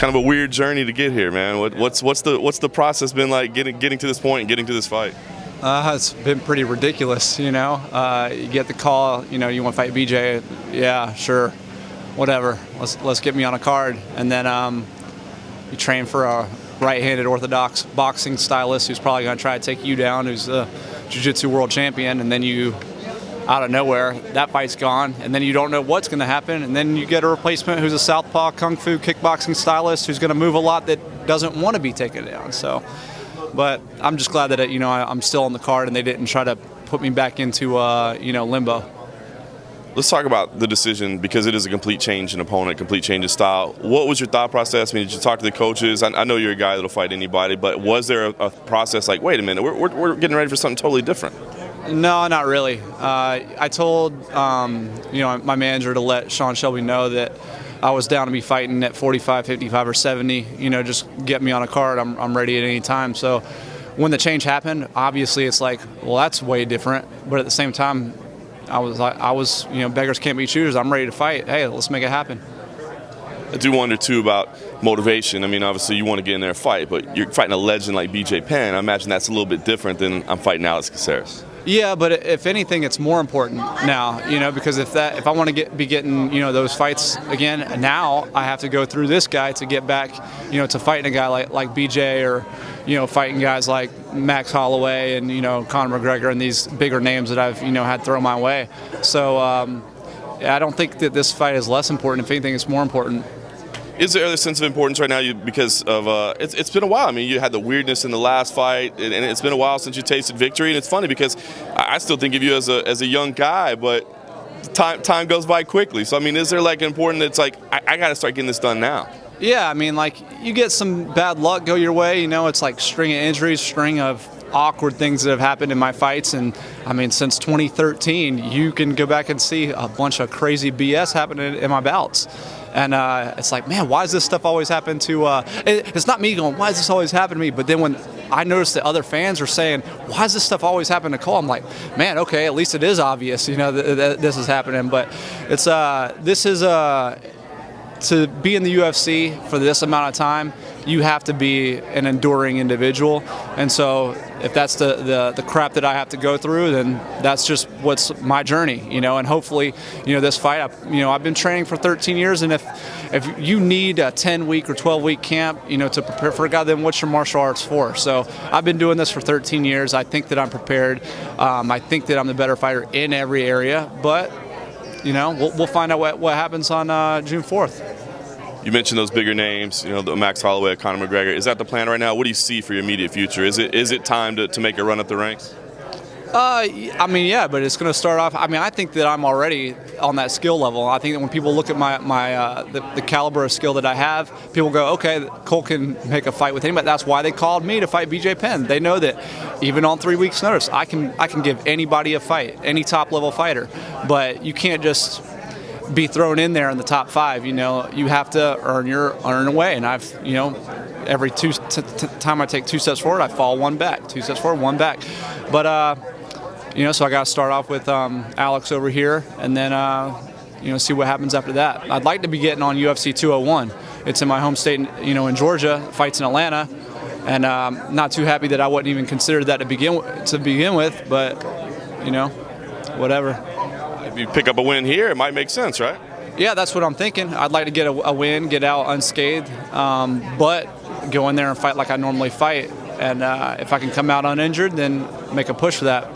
kind of a weird journey to get here, man. What's the process been like getting to this point and getting to this fight? It's been pretty ridiculous, you know. You get the call, you know, you want to fight BJ. Yeah, sure, whatever. Let's get me on a card, and then you train for a right-handed orthodox boxing stylist who's probably going to try to take you down, who's the jiu-jitsu world champion, and then you, out of nowhere, that fight's gone, and then you don't know what's going to happen, and then you get a replacement who's a southpaw kung fu kickboxing stylist who's going to move a lot that doesn't want to be taken down. So, but I'm just glad that I'm still on the card and they didn't try to put me back into limbo. Let's talk about the decision, because it is a complete change in opponent, complete change in style. What was your thought process? I mean, did you talk to the coaches? I know you're a guy that'll fight anybody, but was there a process like, wait a minute, we're getting ready for something totally different? No, not really. I told my manager to let Sean Shelby know that I was down to be fighting at 45, 55, or 70. just get me on a card. I'm ready at any time. So when the change happened, obviously it's like, well, that's way different. But at the same time, I was beggars can't be choosers. I'm ready to fight. Hey, let's make it happen. I do wonder, too, about motivation. I mean, obviously you want to get in there and fight, but you're fighting a legend like BJ Penn. I imagine that's a little bit different than I'm fighting Alex Caceres. Yeah, but if anything, it's more important now, because if I want to be getting, those fights again, now I have to go through this guy to get back, to fighting a guy like BJ, or, fighting guys like Max Holloway and, Conor McGregor and these bigger names that I've, had thrown my way. So I don't think that this fight is less important. If anything, it's more important. Is there a sense of importance right now because of it's been a while? I mean, you had the weirdness in the last fight, and it's been a while since you tasted victory. And it's funny because I still think of you as a young guy, but time goes by quickly. So I mean, is there like important? It's like I got to start getting this done now. Yeah, I mean, like you get some bad luck go your way. It's like string of injuries, string of awkward things that have happened in my fights. And I mean, since 2013, you can go back and see a bunch of crazy BS happening in my bouts. And it's like, man, why does this stuff always happen to it's not me going, why does this always happen to me? But then when I notice that other fans are saying, why does this stuff always happen to Cole? I'm like, man, okay, at least it is obvious, that this is happening. But it's this is to be in the UFC for this amount of time, you have to be an enduring individual. And so if that's the crap that I have to go through, then that's just what's my journey, and hopefully, this fight, I've been training for 13 years, and if you need a 10-week or 12-week camp, to prepare for a guy, then what's your martial arts for? So I've been doing this for 13 years. I think that I'm prepared. I think that I'm the better fighter in every area, but we'll find out what happens on June 4th. You mentioned those bigger names, the Max Holloway, Conor McGregor. Is that the plan right now? What do you see for your immediate future? Is it time to make a run up the ranks? I mean, yeah, but it's going to start off. I mean, I think that I'm already on that skill level. I think that when people look at the caliber of skill that I have, people go, okay, Cole can make a fight with anybody. That's why they called me to fight BJ Penn. They know that even on 3 weeks' notice, I can give anybody a fight, any top level fighter. But you can't just be thrown in there in the top 5. You have to earn a way. And I've, every time I take 2 steps forward, I fall 1 back. 2 steps forward, 1 back. But so I got to start off with Alex over here, and then see what happens after that. I'd like to be getting on UFC 201. It's in my home state, in Georgia. Fights in Atlanta, and not too happy that I wasn't even considered that to begin with. But whatever. If you pick up a win here, it might make sense, right? Yeah, that's what I'm thinking. I'd like to get a win, get out unscathed, but go in there and fight like I normally fight. And if I can come out uninjured, then make a push for that.